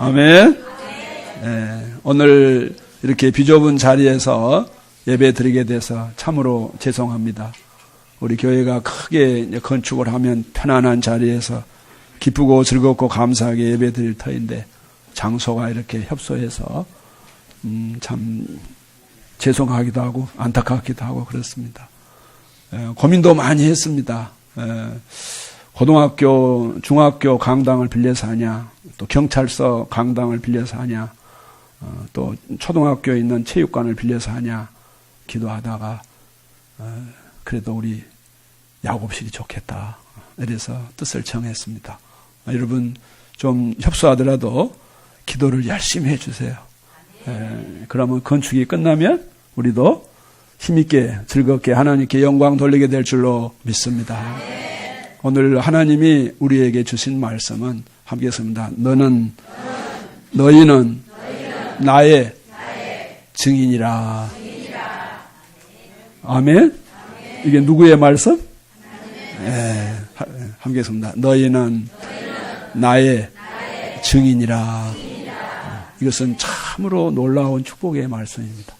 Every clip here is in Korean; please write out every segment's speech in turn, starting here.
아멘. 네, 오늘 이렇게 비좁은 자리에서 예배 드리게 돼서 참으로 죄송합니다. 우리 교회가 크게 건축을 하면 편안한 자리에서 기쁘고 즐겁고 감사하게 예배 드릴 터인데 장소가 이렇게 협소해서 참 죄송하기도 하고 안타깝기도 하고 그렇습니다. 고민도 많이 했습니다. 고등학교, 중학교 강당을 빌려서 하냐, 또 경찰서 강당을 빌려서 하냐, 또 초등학교에 있는 체육관을 빌려서 하냐 기도하다가 그래도 우리 야곱실이 좋겠다. 이래서 뜻을 정했습니다. 여러분 좀 협소하더라도 기도를 열심히 해주세요. 그러면 건축이 끝나면 우리도 힘있게 즐겁게 하나님께 영광 돌리게 될 줄로 믿습니다. 오늘 하나님이 우리에게 주신 말씀은 함께 했습니다. 너희는 나의 증인이라. 아멘. 이게 누구의 말씀? 함께 했습니다. 너희는 나의 증인이라. 이것은 참으로 놀라운 축복의 말씀입니다.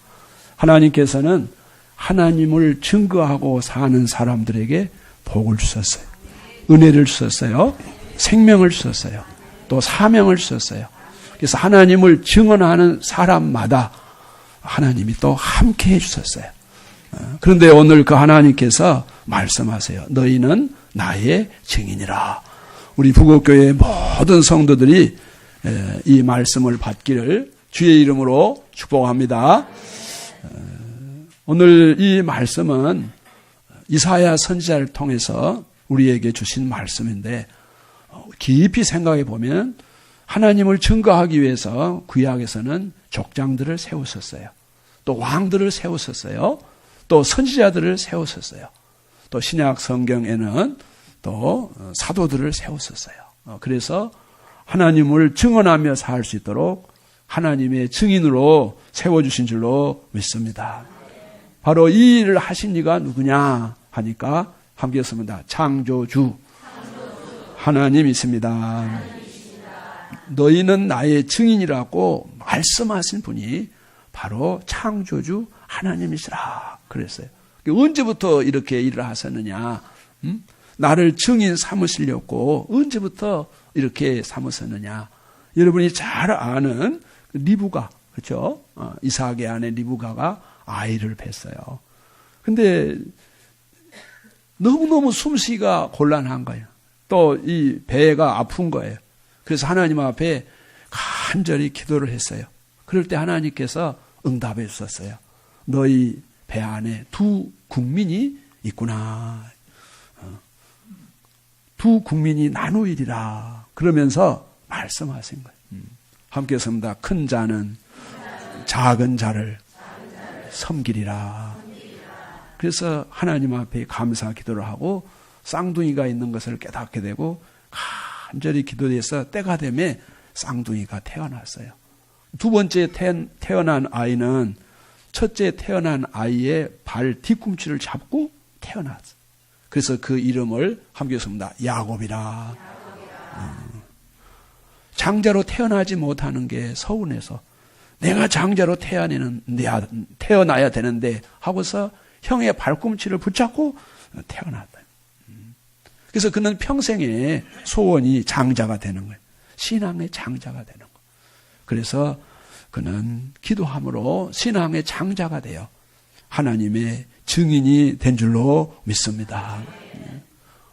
하나님께서는 하나님을 증거하고 사는 사람들에게 복을 주셨어요. 은혜를 주셨어요. 생명을 주셨어요. 또 사명을 주셨어요. 그래서 하나님을 증언하는 사람마다 하나님이 또 함께 해주셨어요. 그런데 오늘 그 하나님께서 말씀하세요. 너희는 나의 증인이라. 우리 부곡교회 모든 성도들이 이 말씀을 받기를 주의 이름으로 축복합니다. 오늘 이 말씀은 이사야 선지자를 통해서 우리에게 주신 말씀인데 깊이 생각해 보면 하나님을 증거하기 위해서 구약에서는 족장들을 세우셨어요. 또 왕들을 세우셨어요. 또 선지자들을 세우셨어요. 또 신약 성경에는 또 사도들을 세우셨어요. 그래서 하나님을 증언하며 살 수 있도록 하나님의 증인으로 세워주신 줄로 믿습니다. 바로 이 일을 하신 이가 누구냐 하니까 함께 했습니다. 창조주 하나님이십니다. 너희는 나의 증인이라고 말씀하신 분이 바로 창조주 하나님이시라 그랬어요. 언제부터 이렇게 일을 하셨느냐? 나를 증인 삼으시려고 언제부터 이렇게 삼으셨느냐? 여러분이 잘 아는 리브가, 그렇죠? 이삭의 아내 리브가가 아이를 뵀어요. 근데 너무너무 숨쉬기가 곤란한 거예요. 또 이 배가 아픈 거예요. 그래서 하나님 앞에 간절히 기도를 했어요. 그럴 때 하나님께서 응답해 주셨어요. 너희 배 안에 두 국민이 있구나. 두 국민이 나누이리라. 그러면서 말씀하신 거예요. 함께 했습니다. 큰 자는 작은 자를 섬기리라. 그래서 하나님 앞에 감사 기도를 하고 쌍둥이가 있는 것을 깨닫게 되고 간절히 기도해서 때가 되면 쌍둥이가 태어났어요. 두 번째 태어난 아이는 첫째 태어난 아이의 발 뒤꿈치를 잡고 태어났어요. 그래서 그 이름을 함께 했습니다. 야곱이라. 장자로 태어나지 못하는 게 서운해서 내가 장자로 태어나야 되는데 하고서 형의 발꿈치를 붙잡고 태어났다. 그래서 그는 평생의 소원이 장자가 되는 거예요. 신앙의 장자가 되는 거예요. 그래서 그는 기도함으로 신앙의 장자가 되어 하나님의 증인이 된 줄로 믿습니다.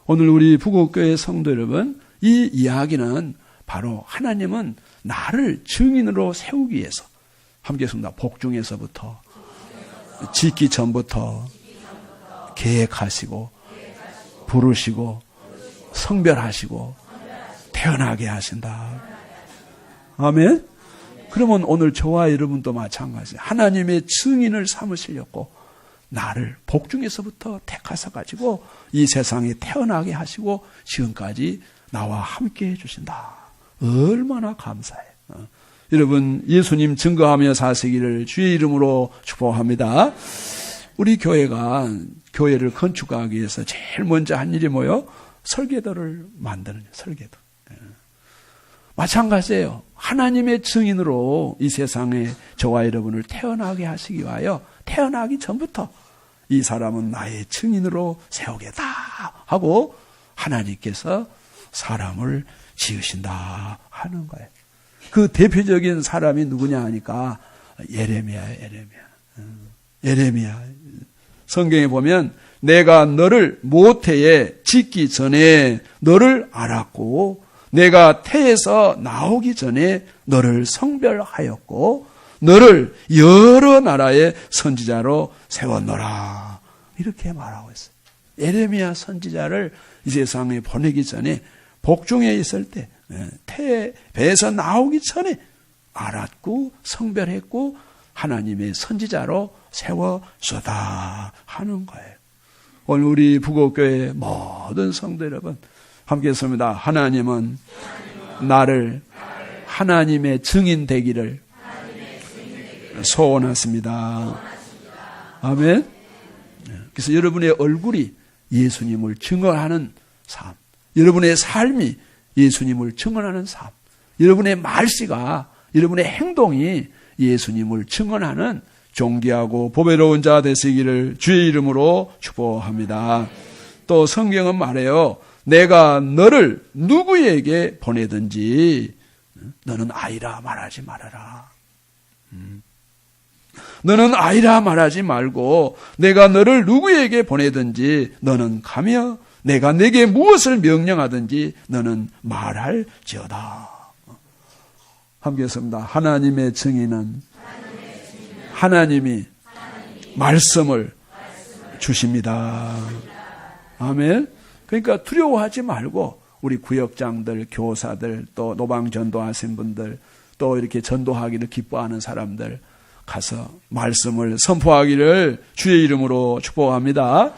오늘 우리 부곡교회 성도 여러분, 이 이야기는 바로 하나님은 나를 증인으로 세우기 위해서 함께 했습니다. 복중에서부터 짓기 전부터 계획하시고 부르시고 성별하시고 태어나게 하신다. 아멘. 그러면 오늘 저와 여러분도 마찬가지예요. 하나님의 증인을 삼으시려고 나를 복중에서부터 택하셔 가지고 이 세상에 태어나게 하시고 지금까지 나와 함께 해주신다. 얼마나 감사해요. 여러분 예수님 증거하며 사시기를 주의 이름으로 축복합니다. 우리 교회가 교회를 건축하기 위해서 제일 먼저 한 일이 뭐요? 설계도를 만드는 설계도. 마찬가지예요. 하나님의 증인으로 이 세상에 저와 여러분을 태어나게 하시기 위하여 태어나기 전부터 이 사람은 나의 증인으로 세우겠다 하고 하나님께서 사람을 지으신다 하는 거예요. 그 대표적인 사람이 누구냐 하니까 예레미야. 성경에 보면 내가 너를 모태에 짓기 전에 너를 알았고 내가 태에서 나오기 전에 너를 성별하였고 너를 여러 나라의 선지자로 세웠노라. 이렇게 말하고 있어요. 예레미야 선지자를 이 세상에 보내기 전에 복중에 있을 때 배에서 나오기 전에 알았고 성별했고 하나님의 선지자로 세워주다 하는 거예요. 오늘 우리 부곡교회 모든 성도 여러분 함께 했습니다. 하나님은 나를 하나님의 증인 되기를 소원하십니다. 아멘. 그래서 여러분의 얼굴이 예수님을 증언하는 삶, 여러분의 삶이 예수님을 증언하는 삶, 여러분의 말씨가, 여러분의 행동이 예수님을 증언하는 존귀하고 보배로운 자 되시기를 주의 이름으로 축복합니다. 또 성경은 말해요. 내가 너를 누구에게 보내든지 너는 아이라 말하지 말아라. 너는 아이라 말하지 말고 내가 너를 누구에게 보내든지 너는 가며 내가 내게 무엇을 명령하든지 너는 말할지어다. 함께 했습니다. 하나님의 증인은 하나님이 말씀을 주십니다. 아멘. 그러니까 두려워하지 말고 우리 구역장들, 교사들, 또 노방 전도하신 분들, 또 이렇게 전도하기를 기뻐하는 사람들 가서 말씀을 선포하기를 주의 이름으로 축복합니다.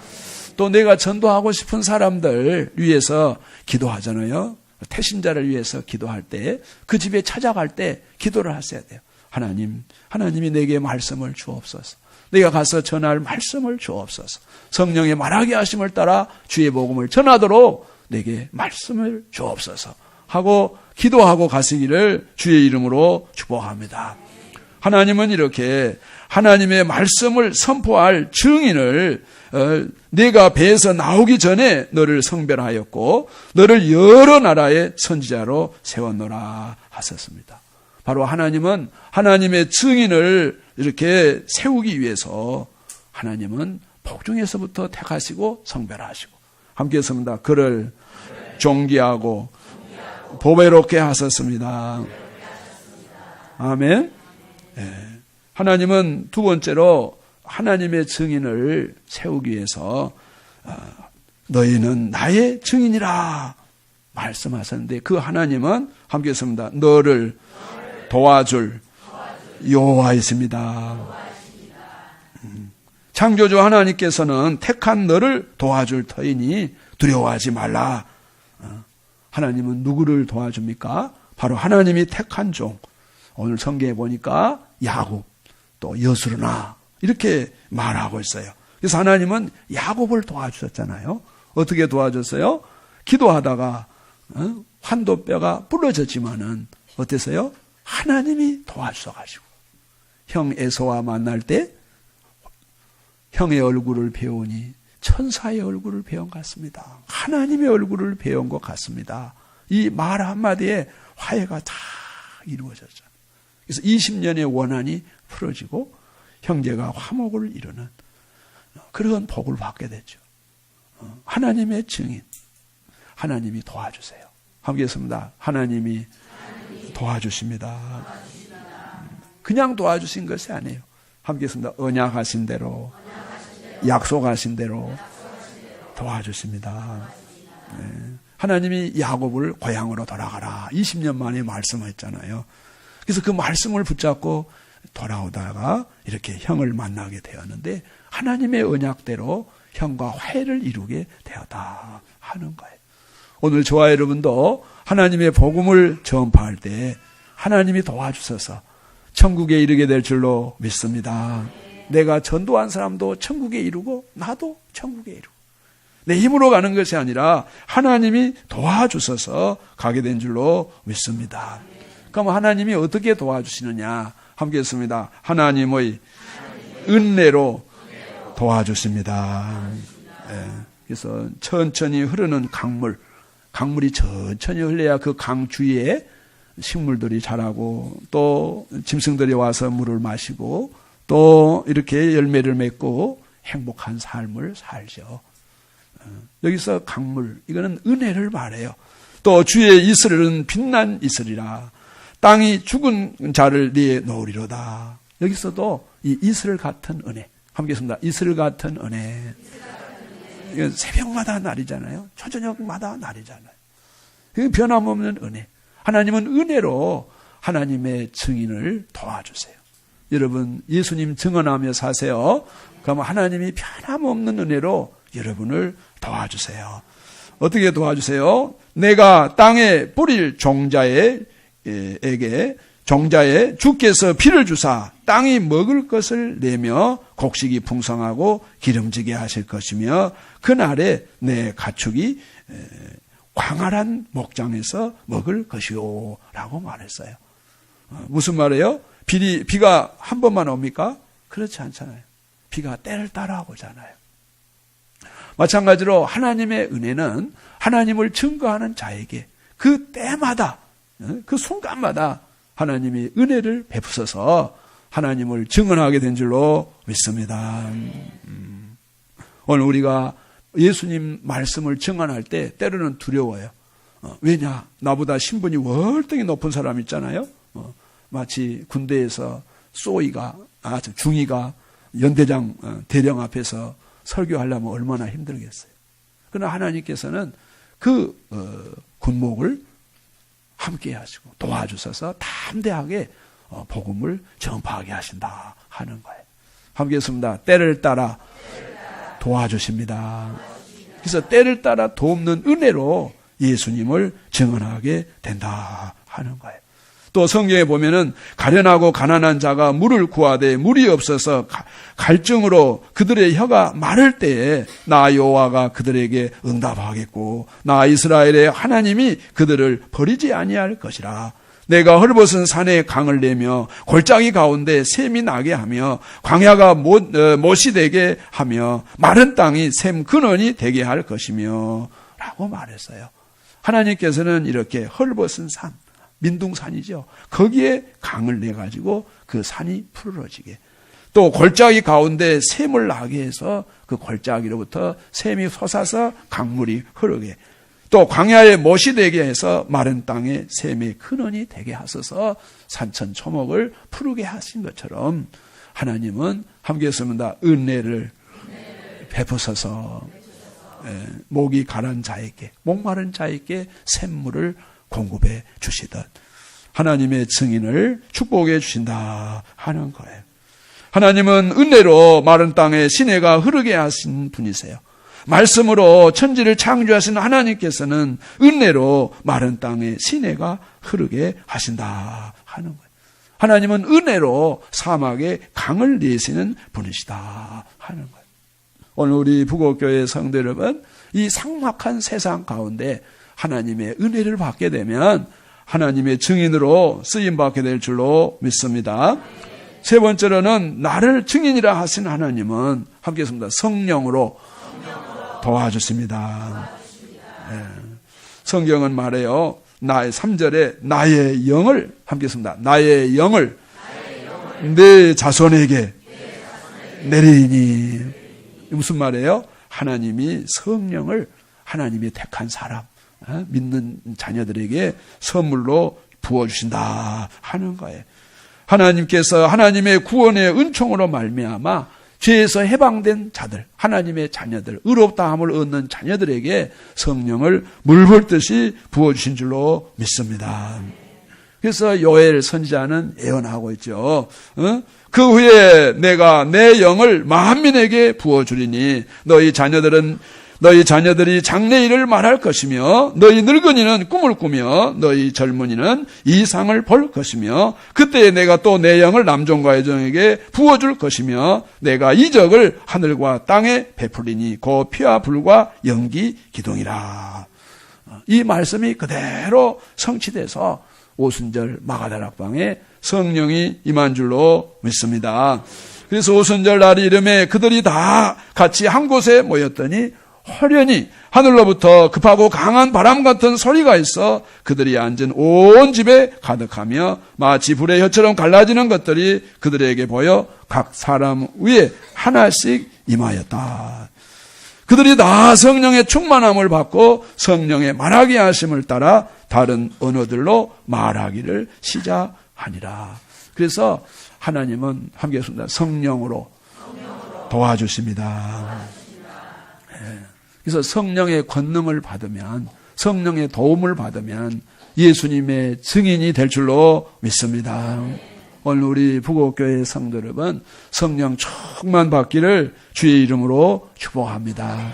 또 내가 전도하고 싶은 사람들 위해서 기도하잖아요. 태신자를 위해서 기도할 때, 그 집에 찾아갈 때 기도를 하셔야 돼요. 하나님이 내게 말씀을 주옵소서. 내가 가서 전할 말씀을 주옵소서. 성령의 말하게 하심을 따라 주의 복음을 전하도록 내게 말씀을 주옵소서 하고 기도하고 가시기를 주의 이름으로 축복합니다. 하나님은 이렇게 하나님의 말씀을 선포할 증인을 네가 배에서 나오기 전에 너를 성별하였고 너를 여러 나라의 선지자로 세웠노라 하셨습니다. 바로 하나님은 하나님의 증인을 이렇게 세우기 위해서 하나님은 복중에서부터 택하시고 성별하시고 함께 했습니다. 그를 존귀하고 보배롭게 하셨습니다. 아멘. 하나님은 두 번째로 하나님의 증인을 세우기 위해서 너희는 나의 증인이라 말씀하셨는데 그 하나님은 함께 했습니다. 너를 도와줄 여호와이십니다. 창조주 하나님께서는 택한 너를 도와줄 터이니 두려워하지 말라. 하나님은 누구를 도와줍니까? 바로 하나님이 택한 종. 오늘 성경에 보니까 야곱, 또 여수르나 이렇게 말하고 있어요. 그래서 하나님은 야곱을 도와주셨잖아요. 어떻게 도와줬어요? 기도하다가 환도뼈가 부러졌지만은 어땠어요? 하나님이 도와주셔가지고 형 에서와 만날 때 형의 얼굴을 배우니 천사의 얼굴을 배운 것 같습니다. 하나님의 얼굴을 배운 것 같습니다. 이 말 한마디에 화해가 다 이루어졌죠. 그래서 20년의 원한이 풀어지고 형제가 화목을 이루는 그런 복을 받게 됐죠. 하나님의 증인, 하나님이 도와주세요. 함께 했습니다. 하나님이 도와주십니다. 그냥 도와주신 것이 아니에요. 함께 했습니다. 언약하신 대로, 약속하신 대로 도와주십니다. 네. 하나님이 야곱을 고향으로 돌아가라 20년 만에 말씀했잖아요. 그래서 그 말씀을 붙잡고 돌아오다가 이렇게 형을 만나게 되었는데 하나님의 언약대로 형과 화해를 이루게 되었다 하는 거예요. 오늘 저와 여러분도 하나님의 복음을 전파할 때 하나님이 도와주셔서 천국에 이르게 될 줄로 믿습니다. 내가 전도한 사람도 천국에 이르고 나도 천국에 이르고 내 힘으로 가는 것이 아니라 하나님이 도와주셔서 가게 된 줄로 믿습니다. 그럼 하나님이 어떻게 도와주시느냐? 함께 했습니다. 하나님의 은혜로 도와주십니다. 예. 그래서 천천히 흐르는 강물이 천천히 흘러야 그 강 주위에 식물들이 자라고 또 짐승들이 와서 물을 마시고 또 이렇게 열매를 맺고 행복한 삶을 살죠. 여기서 강물, 이거는 은혜를 말해요. 또 주의 이슬은 빛난 이슬이라 땅이 죽은 자를 네에 놓으리로다. 여기서도 이 이슬 같은 은혜, 함께 했습니다. 이슬 같은 은혜. 이건 새벽마다 날이잖아요. 초저녁마다 날이잖아요. 변함없는 은혜. 하나님은 은혜로 하나님의 증인을 도와주세요. 여러분 예수님 증언하며 사세요. 그럼 하나님이 변함없는 은혜로 여러분을 도와주세요. 어떻게 도와주세요? 내가 땅에 뿌릴 종자에 주께서 비를 주사 땅이 먹을 것을 내며 곡식이 풍성하고 기름지게 하실 것이며 그날에 내 가축이 광활한 목장에서 먹을 것이요 라고 말했어요. 무슨 말이에요? 비가 한 번만 옵니까? 그렇지 않잖아요. 비가 때를 따라 오잖아요. 마찬가지로 하나님의 은혜는 하나님을 증거하는 자에게 그 때마다 그 순간마다 하나님이 은혜를 베푸셔서 하나님을 증언하게 된 줄로 믿습니다. 오늘 우리가 예수님 말씀을 증언할 때 때로는 두려워요. 왜냐? 나보다 신분이 월등히 높은 사람 있잖아요. 마치 군대에서 중위가 연대장 대령 앞에서 설교하려면 얼마나 힘들겠어요. 그러나 하나님께서는 그 군목을 함께 하시고 도와주셔서 담대하게 복음을 전파하게 하신다 하는 거예요. 함께 했습니다. 때를 따라 도와주십니다. 그래서 때를 따라 돕는 은혜로 예수님을 증언하게 된다 하는 거예요. 또 성경에 보면은 가련하고 가난한 자가 물을 구하되 물이 없어서 갈증으로 그들의 혀가 마를 때에 나 여호와가 그들에게 응답하겠고 나 이스라엘의 하나님이 그들을 버리지 아니할 것이라. 내가 헐벗은 산에 강을 내며 골짜기 가운데 샘이 나게 하며 광야가 못이 되게 하며 마른 땅이 샘 근원이 되게 할 것이며 라고 말했어요. 하나님께서는 이렇게 헐벗은 산, 민둥산이죠. 거기에 강을 내가지고 그 산이 푸르러지게, 또 골짜기 가운데 샘을 나게 해서 그 골짜기로부터 샘이 솟아서 강물이 흐르게, 또 광야에 못이 되게 해서 마른 땅에 샘의 근원이 되게 하셔서 산천 초목을 푸르게 하신 것처럼 하나님은 함께 했습니다. 은혜를 베푸셔서 목이 가란 자에게, 목마른 자에게 샘물을 공급해 주시듯 하나님의 증인을 축복해 주신다 하는 거예요. 하나님은 은혜로 마른 땅에 시내가 흐르게 하신 분이세요. 말씀으로 천지를 창조하신 하나님께서는 은혜로 마른 땅에 시내가 흐르게 하신다 하는 거예요. 하나님은 은혜로 사막에 강을 내시는 분이시다 하는 거예요. 오늘 우리 부곡교회 성도 여러분, 이 삭막한 세상 가운데 하나님의 은혜를 받게 되면 하나님의 증인으로 쓰임받게 될 줄로 믿습니다. 세 번째로는 나를 증인이라 하신 하나님은 함께 했습니다. 성령으로 도와주십니다. 네. 성경은 말해요. 3절에 나의 영을 함께 했습니다. 나의 영을 내 자손에게 내리니. 무슨 말이에요? 하나님이 성령을 하나님이 택한 사람, 믿는 자녀들에게 선물로 부어주신다 하는 거예요. 하나님께서 하나님의 구원의 은총으로 말미암아 죄에서 해방된 자들, 하나님의 자녀들, 의롭다함을 얻는 자녀들에게 성령을 물붓듯이 부어주신 줄로 믿습니다. 그래서 요엘 선지자는 예언하고 있죠. 그 후에 내가 내 영을 만민에게 부어주리니 너희 자녀들이 장래일을 말할 것이며 너희 늙은이는 꿈을 꾸며 너희 젊은이는 이상을 볼 것이며 그때에 내가 또 내 영을 남종과 여종에게 부어줄 것이며 내가 이적을 하늘과 땅에 베풀리니 곧 피와 불과 연기 기둥이라. 이 말씀이 그대로 성취돼서 오순절 마가다락방에 성령이 임한 줄로 믿습니다. 그래서 오순절 날이 이름에 그들이 다 같이 한 곳에 모였더니 화련히 하늘로부터 급하고 강한 바람 같은 소리가 있어 그들이 앉은 온 집에 가득하며 마치 불의 혀처럼 갈라지는 것들이 그들에게 보여 각 사람 위에 하나씩 임하였다. 그들이 다 성령의 충만함을 받고 성령의 말하게 하심을 따라 다른 언어들로 말하기를 시작하니라. 그래서 하나님은 함께 했습니다. 성령으로 도와주십니다. 그래서 성령의 권능을 받으면, 성령의 도움을 받으면 예수님의 증인이 될 줄로 믿습니다. 오늘 우리 부곡교회 성도 여러분, 성령 충만 받기를 주의 이름으로 축복합니다.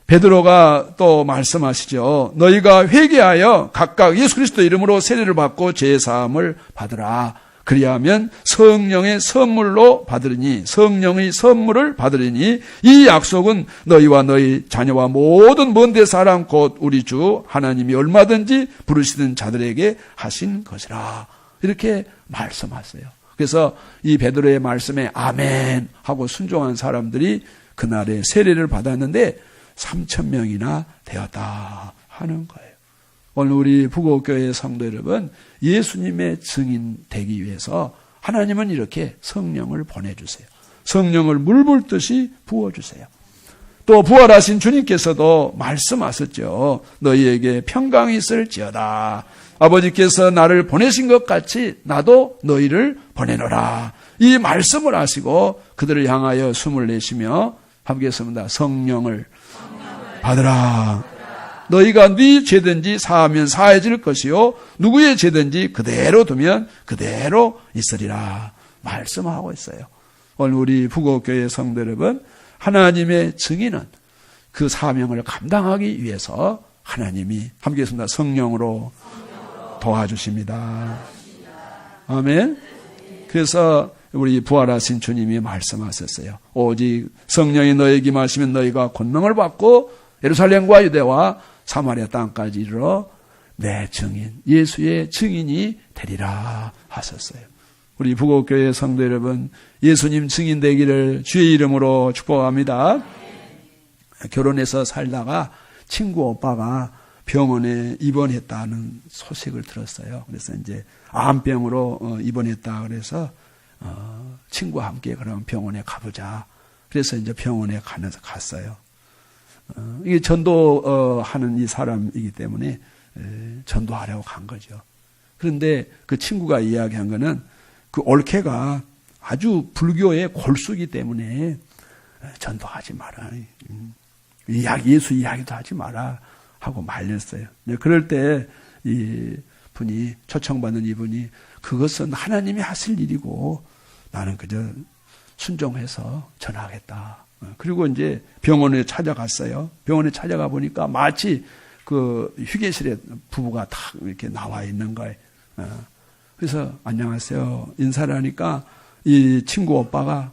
베드로가 또 말씀하시죠. 너희가 회개하여 각각 예수 그리스도 이름으로 세례를 받고 죄 사함을 받으라. 그리하면 성령의 선물로 받으리니, 성령의 선물을 받으리니 이 약속은 너희와 너희 자녀와 모든 먼데 사람 곧 우리 주 하나님이 얼마든지 부르시는 자들에게 하신 것이라. 이렇게 말씀하세요. 그래서 이 베드로의 말씀에 아멘 하고 순종한 사람들이 그날에 세례를 받았는데 3,000명이나 되었다 하는 거예요. 오늘 우리 부곡교회 성도 여러분, 예수님의 증인 되기 위해서 하나님은 이렇게 성령을 보내주세요. 성령을 물 붓듯이 부어주세요. 또 부활하신 주님께서도 말씀하셨죠. 너희에게 평강이 있을지어다. 아버지께서 나를 보내신 것 같이 나도 너희를 보내노라. 이 말씀을 하시고 그들을 향하여 숨을 내쉬며 함께 했습니다. 성령을 받으라. 너희가 네 죄든지 사하면 사해질 것이요 누구의 죄든지 그대로 두면 그대로 있으리라 말씀하고 있어요. 오늘 우리 부곡교회 성도 여러분, 하나님의 증인은 그 사명을 감당하기 위해서 하나님이 함께 했습니다. 성령으로 도와주십니다. 아멘. 그래서 우리 부활하신 주님이 말씀하셨어요. 오직 성령이 너에게 임하시면 너희가 권능을 받고 예루살렘과 유대와 사마리아 땅까지 이르러 내 증인, 예수의 증인이 되리라 하셨어요. 우리 부곡교회 성도 여러분, 예수님 증인 되기를 주의 이름으로 축복합니다. 결혼해서 살다가 친구 오빠가 병원에 입원했다는 소식을 들었어요. 그래서 이제 암병으로 입원했다 그래서 친구와 함께 그럼 병원에 가보자. 그래서 이제 병원에 갔어요. 이게 전도하는 이 사람이기 때문에 전도하려고 간 거죠. 그런데 그 친구가 이야기한 거는 그 올케가 아주 불교의 골수이기 때문에 전도하지 마라. 예수 이야기도 하지 마라 하고 말렸어요. 그럴 때 이 분이, 초청받는 이분이 그것은 하나님이 하실 일이고 나는 그저 순종해서 전하겠다. 그리고 이제 병원에 찾아갔어요. 병원에 찾아가 보니까 마치 그 휴게실에 부부가 딱 이렇게 나와 있는 거예요. 그래서 안녕하세요 인사를 하니까 이 친구 오빠가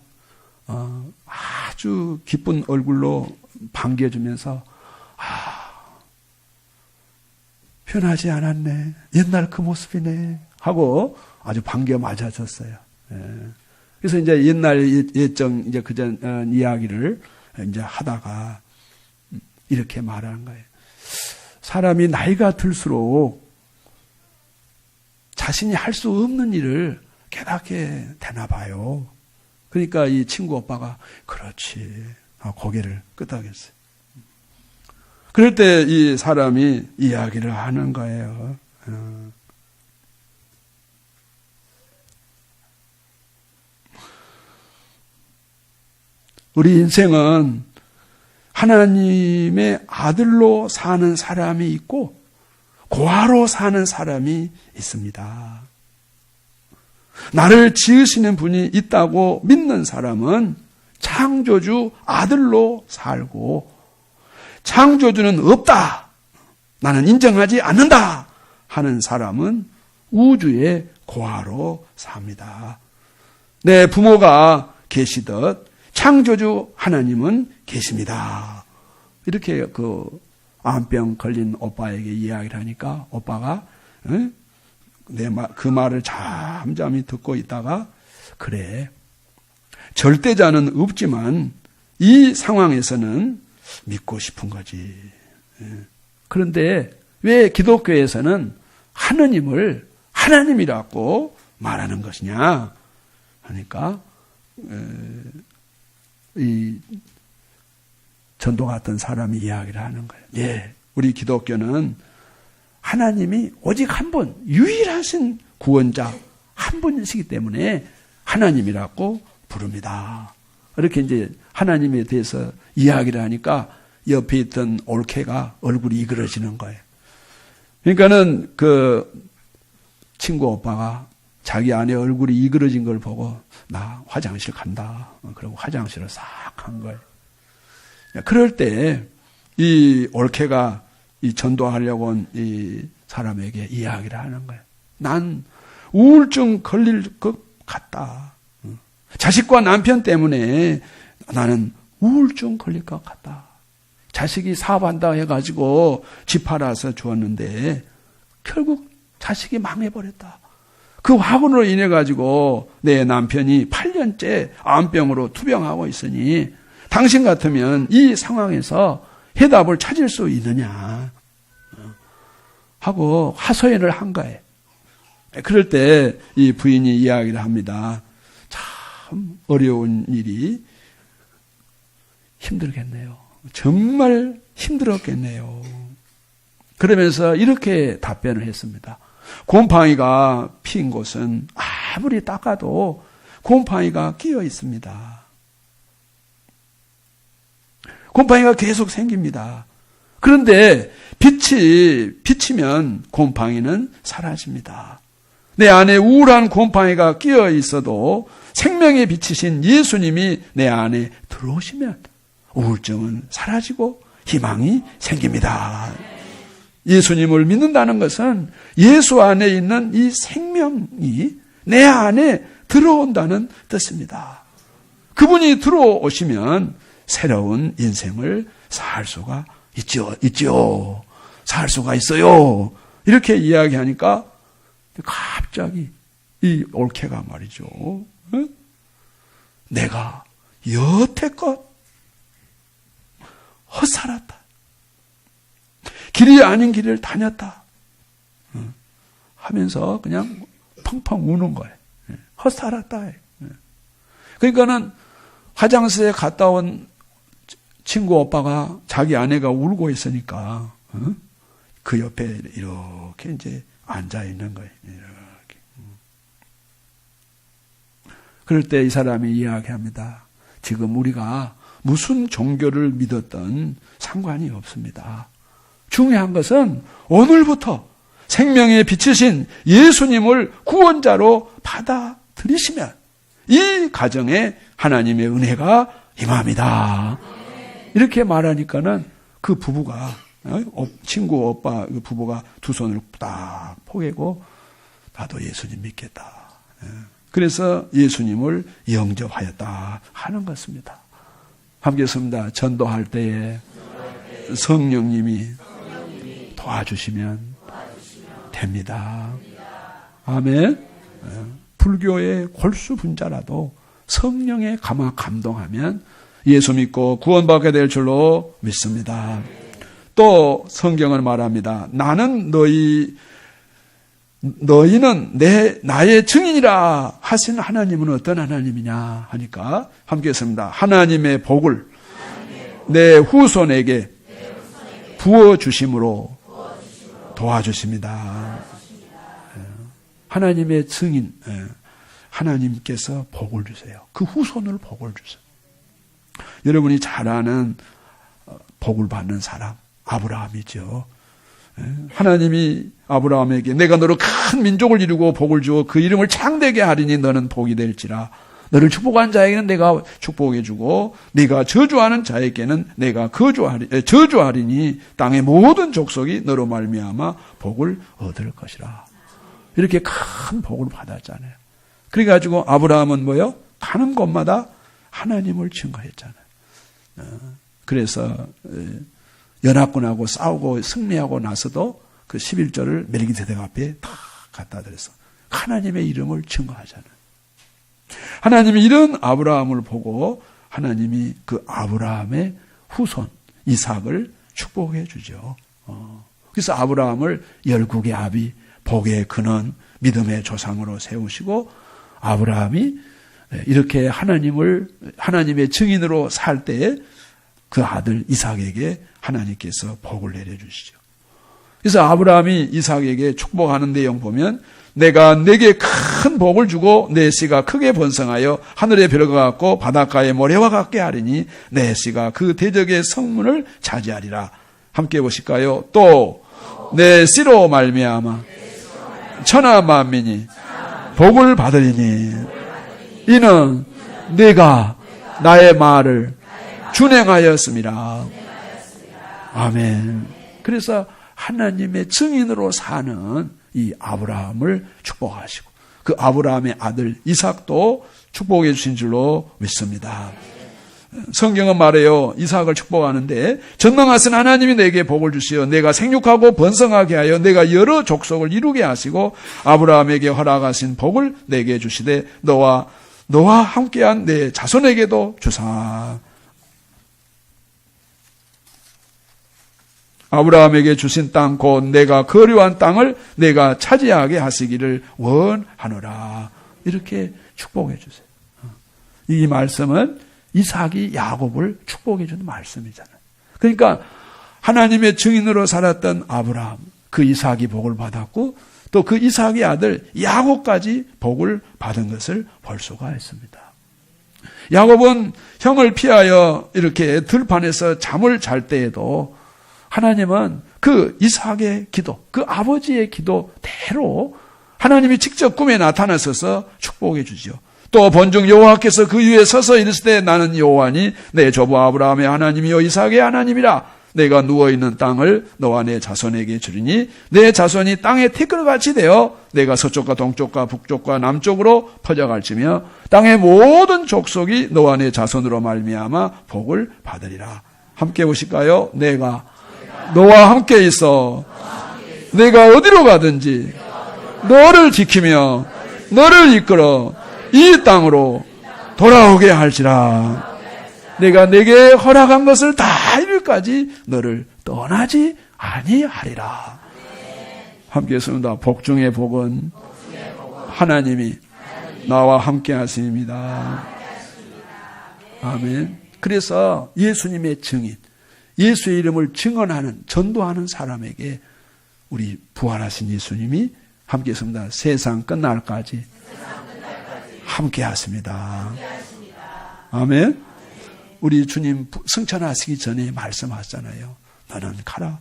아주 기쁜 얼굴로 반겨주면서 변하지 않았네. 옛날 그 모습이네. 하고 아주 반겨 맞아줬어요. 그래서 이제 옛날 예정, 이제 그전 이야기를 이제 하다가 이렇게 말하는 거예요. 사람이 나이가 들수록 자신이 할 수 없는 일을 깨닫게 되나 봐요. 그러니까 이 친구 오빠가 그렇지. 고개를 끄덕였어요. 그럴 때 이 사람이 이야기를 하는 거예요. 우리 인생은 하나님의 아들로 사는 사람이 있고 고아로 사는 사람이 있습니다. 나를 지으시는 분이 있다고 믿는 사람은 창조주 아들로 살고 창조주는 없다. 나는 인정하지 않는다. 하는 사람은 우주의 고아로 삽니다. 내 부모가 계시듯 창조주 하나님은 계십니다. 이렇게 그 암병 걸린 오빠에게 이야기를 하니까 오빠가 그 말을 잠잠히 듣고 있다가 그래, 절대자는 없지만 이 상황에서는 믿고 싶은 거지. 그런데 왜 기독교에서는 하느님을 하나님이라고 말하는 것이냐 하니까 이 전도 같은 사람이 이야기를 하는 거예요. 예, 우리 기독교는 하나님이 오직 한 분, 유일하신 구원자 한 분이시기 때문에 하나님이라고 부릅니다. 이렇게 이제 하나님에 대해서 이야기를 하니까 옆에 있던 올케가 얼굴이 이그러지는 거예요. 그러니까는 그 친구 오빠가 자기 아내 얼굴이 이그러진 걸 보고 나 화장실 간다. 그러고 화장실을 싹 간 거예요. 그럴 때 이 올케가 이 전도하려고 온 이 사람에게 이야기를 하는 거예요. 난 우울증 걸릴 것 같다. 자식과 남편 때문에 나는 우울증 걸릴 것 같다. 자식이 사업한다 해가지고 집 팔아서 주었는데 결국 자식이 망해버렸다. 그 화분으로 인해 가지고 내 남편이 8년째 암병으로 투병하고 있으니 당신 같으면 이 상황에서 해답을 찾을 수 있느냐 하고 하소연을 한 거예요. 그럴 때 이 부인이 이야기를 합니다. 참 어려운 일이 힘들겠네요. 정말 힘들었겠네요. 그러면서 이렇게 답변을 했습니다. 곰팡이가 핀 곳은 아무리 닦아도 곰팡이가 끼어 있습니다. 곰팡이가 계속 생깁니다. 그런데 빛이 비치면 곰팡이는 사라집니다. 내 안에 우울한 곰팡이가 끼어 있어도 생명의 빛이신 예수님이 내 안에 들어오시면 우울증은 사라지고 희망이 생깁니다. 예수님을 믿는다는 것은 예수 안에 있는 이 생명이 내 안에 들어온다는 뜻입니다. 그분이 들어오시면 새로운 인생을 살 수가 있죠. 살 수가 있어요. 이렇게 이야기하니까 갑자기 이 올케가 말이죠. 내가 여태껏 헛살았다. 길이 아닌 길을 다녔다. 하면서 그냥 펑펑 우는 거예요. 헛살았다. 그러니까는 화장실에 갔다 온 친구 오빠가 자기 아내가 울고 있으니까 그 옆에 이렇게 이제 앉아 있는 거예요. 이렇게. 그럴 때 이 사람이 이야기합니다. 지금 우리가 무슨 종교를 믿었던 상관이 없습니다. 중요한 것은 오늘부터 생명의 빛이신 예수님을 구원자로 받아들이시면 이 가정에 하나님의 은혜가 임합니다. 이렇게 말하니까는 그 부부가 친구 오빠 그 부부가 두 손을 딱 포개고 나도 예수님 믿겠다. 그래서 예수님을 영접하였다 하는 것입니다. 함께 했습니다. 전도할 때에 성령님이 도와주시면 됩니다. 아멘. 불교의 골수 분자라도 성령의 감동하면 예수 믿고 구원받게 될 줄로 믿습니다. 또 성경은 말합니다. 나는 너희는 나의 증인이라 하신 하나님은 어떤 하나님이냐 하니까 함께 했습니다. 하나님의 복을 내 후손에게 부어주심으로 도와주십니다. 하나님의 증인, 하나님께서 복을 주세요. 그 후손을 복을 주세요. 여러분이 잘 아는 복을 받는 사람, 아브라함이죠. 하나님이 아브라함에게 내가 너로 큰 민족을 이루고 복을 주어 그 이름을 창대게 하리니 너는 복이 될지라. 너를 축복한 자에게는 내가 축복해 주고 네가 저주하는 자에게는 내가 저주하리니 땅의 모든 족속이 너로 말미암아 복을 얻을 것이라. 이렇게 큰 복을 받았잖아요. 그래가지고 아브라함은 뭐요? 가는 곳마다 하나님을 증거했잖아요. 그래서 연합군하고 싸우고 승리하고 나서도 그 11절을 멜기세덱 앞에 다 갖다 드렸어. 하나님의 이름을 증거하잖아요. 하나님이 이런 아브라함을 보고 하나님이 그 아브라함의 후손 이삭을 축복해 주죠. 그래서 아브라함을 열국의 아비, 복의 근원, 믿음의 조상으로 세우시고 아브라함이 이렇게 하나님의 증인으로 살 때에 그 아들 이삭에게 하나님께서 복을 내려주시죠. 그래서 아브라함이 이삭에게 축복하는 내용 보면 내가 내게 큰 복을 주고 내 씨가 크게 번성하여 하늘의 별과 같고 바닷가의 모래와 같게 하리니 내 씨가 그 대적의 성문을 차지하리라. 함께 보실까요? 또 내 씨로 말미암아 천하 만민이 복을 받으리니 이는 내가 나의 말을 준행하였습니다. 아멘. 그래서 하나님의 증인으로 사는 이 아브라함을 축복하시고 그 아브라함의 아들 이삭도 축복해 주신 줄로 믿습니다. 성경은 말해요. 이삭을 축복하는데 전능하신 하나님이 내게 복을 주시어 내가 생육하고 번성하게 하여 내가 여러 족속을 이루게 하시고 아브라함에게 허락하신 복을 내게 주시되 너와 함께한 내 자손에게도 주사. 아브라함에게 주신 땅 곧 내가 거류한 땅을 내가 차지하게 하시기를 원하노라. 이렇게 축복해 주세요. 이 말씀은 이삭이 야곱을 축복해 주는 말씀이잖아요. 그러니까 하나님의 증인으로 살았던 아브라함, 그 이삭이 복을 받았고 또 그 이삭의 아들 야곱까지 복을 받은 것을 볼 수가 있습니다. 야곱은 형을 피하여 이렇게 들판에서 잠을 잘 때에도 하나님은 그 이삭의 기도, 그 아버지의 기도대로 하나님이 직접 꿈에 나타나셔서 축복해 주지요. 또 본중 여호와께서 그 위에 서서 이르시되 나는 여호와니 내 조부 아브라함의 하나님이요 이삭의 하나님이라. 내가 누워있는 땅을 너와 내 자손에게 주리니 내 자손이 땅의 티끌같이 되어 내가 서쪽과 동쪽과 북쪽과 남쪽으로 퍼져갈지며 땅의 모든 족속이 너와 내 자손으로 말미암아 복을 받으리라. 함께 보실까요? 내가 너와 함께 있어 내가 어디로 가든지 너를 지키며 너를 이끌어 이 땅으로 돌아오게 할지라. 내가 내게 허락한 것을 다 이룰까지 너를 떠나지 아니하리라. 함께 했습니다. 복 중의 복은 하나님이 나와 함께 하십니다. 아멘. 그래서 예수님의 증인, 예수의 이름을 증언하는, 전도하는 사람에게 우리 부활하신 예수님이 함께 했습니다. 세상 끝날까지 함께 하십니다. 아멘. 우리 주님 승천하시기 전에 말씀하셨잖아요. 너는 가라.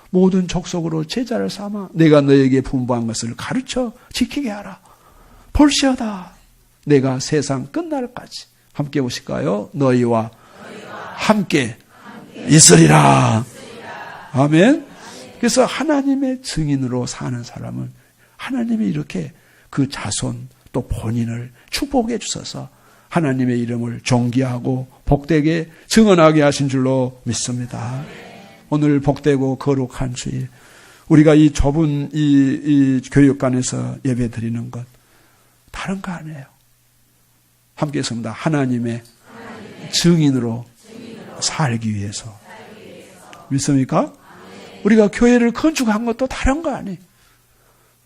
모든 족속으로 제자를 삼아 내가 너에게 분부한 것을 가르쳐 지키게 하라. 볼시어다. 내가 세상 끝날까지 함께 오실까요? 너희와 함께 있으리라. 아멘. 그래서 하나님의 증인으로 사는 사람은 하나님이 이렇게 그 자손 또 본인을 축복해 주셔서 하나님의 이름을 존귀하고 복되게 증언하게 하신 줄로 믿습니다. 오늘 복되고 거룩한 주일 우리가 이 좁은 이 교육관에서 예배 드리는 것 다른 거 아니에요. 함께 했습니다. 하나님의 증인으로 살기 위해서. 믿습니까? 우리가 교회를 건축한 것도 다른 거 아니에요.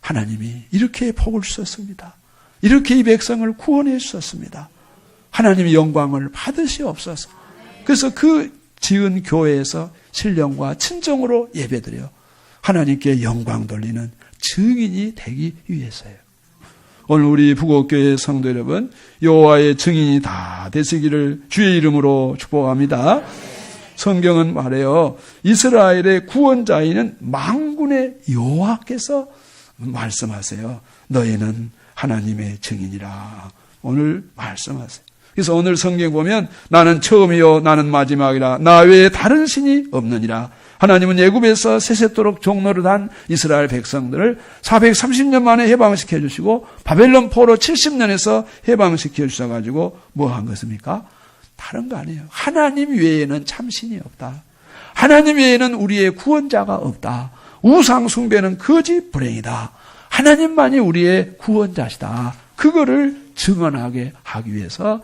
하나님이 이렇게 복을 주셨습니다. 이렇게 이 백성을 구원해 주셨습니다. 하나님의 영광을 받으시옵소서. 그래서 그 지은 교회에서 신령과 친정으로 예배드려 하나님께 영광 돌리는 증인이 되기 위해서예요. 오늘 우리 부곡교회 성도 여러분, 여호와의 증인이 다 되시기를 주의 이름으로 축복합니다. 성경은 말해요. 이스라엘의 구원자이는 만군의 여호와께서 말씀하세요. 너희는 하나님의 증인이라. 오늘 말씀하세요. 그래서 오늘 성경 보면 나는 처음이요 나는 마지막이라 나 외에 다른 신이 없느니라. 하나님은 애굽에서 세세토록 종노릇한 이스라엘 백성들을 430년 만에 해방시켜 주시고 바벨론 포로 70년에서 해방시켜 주셔가지고 뭐 한 것입니까? 다른 거 아니에요. 하나님 외에는 참신이 없다. 하나님 외에는 우리의 구원자가 없다. 우상 숭배는 거짓 불행이다. 하나님만이 우리의 구원자시다. 그거를 증언하게 하기 위해서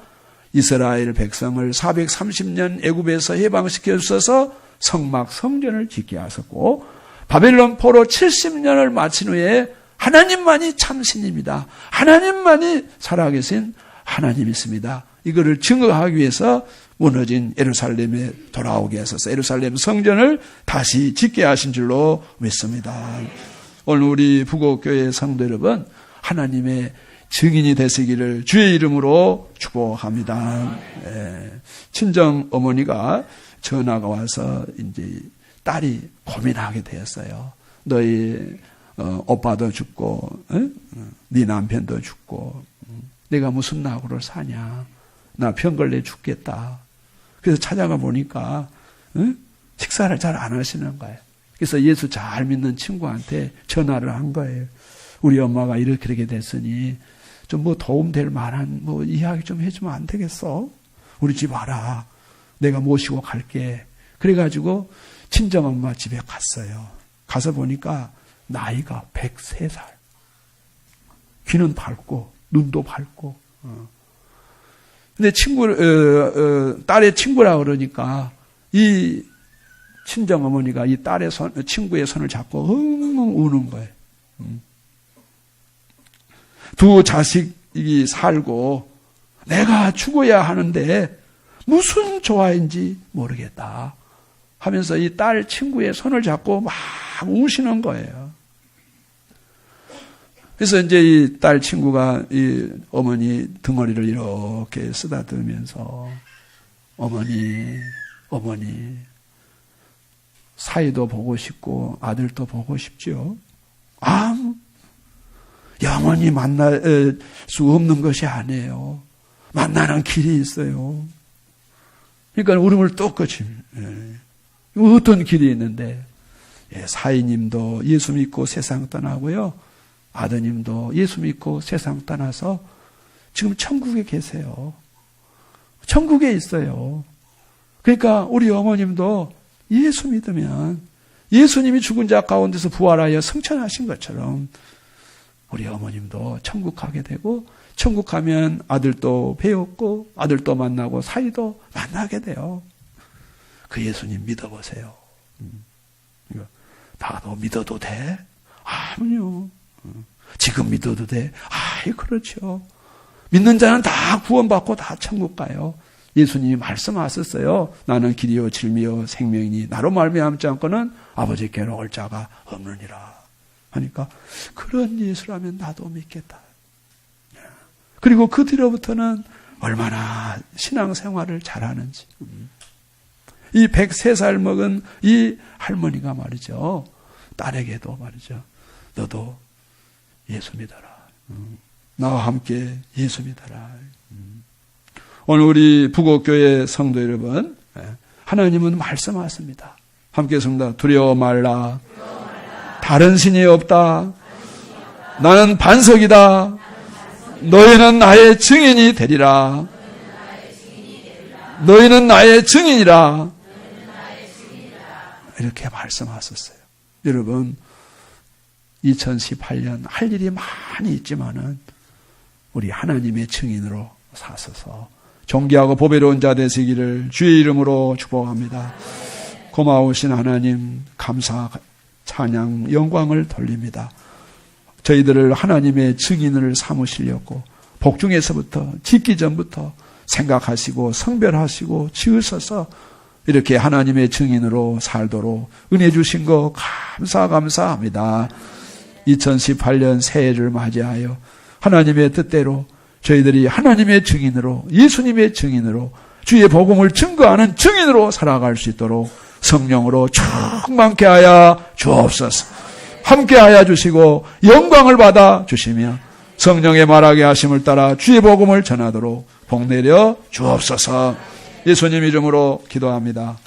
이스라엘 백성을 430년 애굽에서 해방시켜 주셔서 성막 성전을 짓게 하셨고, 바벨론 포로 70년을 마친 후에 하나님만이 참신입니다. 하나님만이 살아계신 하나님이십니다. 이거를 증거하기 위해서 무너진 예루살렘에 돌아오게 하셔서 예루살렘 성전을 다시 짓게 하신 줄로 믿습니다. 오늘 우리 부곡교회 성도 여러분, 하나님의 증인이 되시기를 주의 이름으로 축복합니다. 친정 어머니가 전화가 와서 이제 딸이 고민하게 되었어요. 너희 오빠도 죽고, 네 남편도 죽고, 내가 무슨 낙으로 사냐? 나 병걸레 죽겠다. 그래서 찾아가 보니까 식사를 잘 안 하시는 거예요. 그래서 예수 잘 믿는 친구한테 전화를 한 거예요. 우리 엄마가 이렇게 됐으니 좀 뭐 도움될 만한 뭐 이야기 좀 해주면 안 되겠어? 우리 집 와라. 내가 모시고 갈게. 그래가지고 친정엄마 집에 갔어요. 가서 보니까 나이가 103살. 귀는 밝고 눈도 밝고. 근데 딸의 친구라 그러니까 이 친정어머니가 이 딸의 친구의 손을 잡고 엉엉 우는 거예요. 두 자식이 살고 내가 죽어야 하는데 무슨 조화인지 모르겠다 하면서 이 딸 친구의 손을 잡고 막 우시는 거예요. 그래서 이제 이 딸 친구가 이 어머니 등허리를 이렇게 쓰다듬으면서 어머니 사이도 보고 싶고 아들도 보고 싶죠. 영원히 만날 수 없는 것이 아니에요. 만나는 길이 있어요. 그러니까 울음을 똑같이 어떤 길이 있는데 사위님도 예수 믿고 세상 떠나고요. 아드님도 예수 믿고 세상 떠나서 지금 천국에 계세요. 천국에 있어요. 그러니까 우리 어머님도 예수 믿으면 예수님이 죽은 자 가운데서 부활하여 승천하신 것처럼 우리 어머님도 천국 가게 되고 천국 가면 아들도 배웠고 아들도 만나고 사위도 만나게 돼요. 그 예수님 믿어보세요. 나도 믿어도 돼? 아니요. 지금 믿어도 돼? 그렇죠. 믿는 자는 다 구원받고 다 천국 가요. 예수님이 말씀하셨어요. 나는 길이요 진리요 생명이니 나로 말미암지 않고는 아버지께로 올 자가 없느니라 하니까 그런 예수라면 나도 믿겠다. 그리고 그 뒤로부터는 얼마나 신앙생활을 잘하는지. 이 103살 먹은 이 할머니가 말이죠. 딸에게도 말이죠. 너도 예수 믿어라. 나와 함께 예수 믿어라. 오늘 우리 부곡교회 성도 여러분, 하나님은 말씀하십니다. 함께 했습니다. 두려워 말라. 다른 신이 없다. 나는 반석이다. 너희는 나의 증인이 되리라. 너희는 나의 증인이라. 이렇게 말씀하셨어요. 여러분, 2018년 할 일이 많이 있지만은 우리 하나님의 증인으로 사셔서 존귀하고 보배로운 자 되시기를 주의 이름으로 축복합니다. 고마우신 하나님, 감사, 찬양, 영광을 돌립니다. 저희들을 하나님의 증인을 삼으시려고 복중에서부터 짓기 전부터 생각하시고 성별하시고 지으셔서 이렇게 하나님의 증인으로 살도록 은혜 주신 거 감사합니다. 2018년 새해를 맞이하여 하나님의 뜻대로 저희들이 하나님의 증인으로 예수님의 증인으로 주의 복음을 증거하는 증인으로 살아갈 수 있도록 성령으로 충만케 하여 주옵소서. 함께 하여 주시고 영광을 받아 주시며 성령의 말하게 하심을 따라 주의 복음을 전하도록 복 내려 주옵소서. 예수님 이름으로 기도합니다.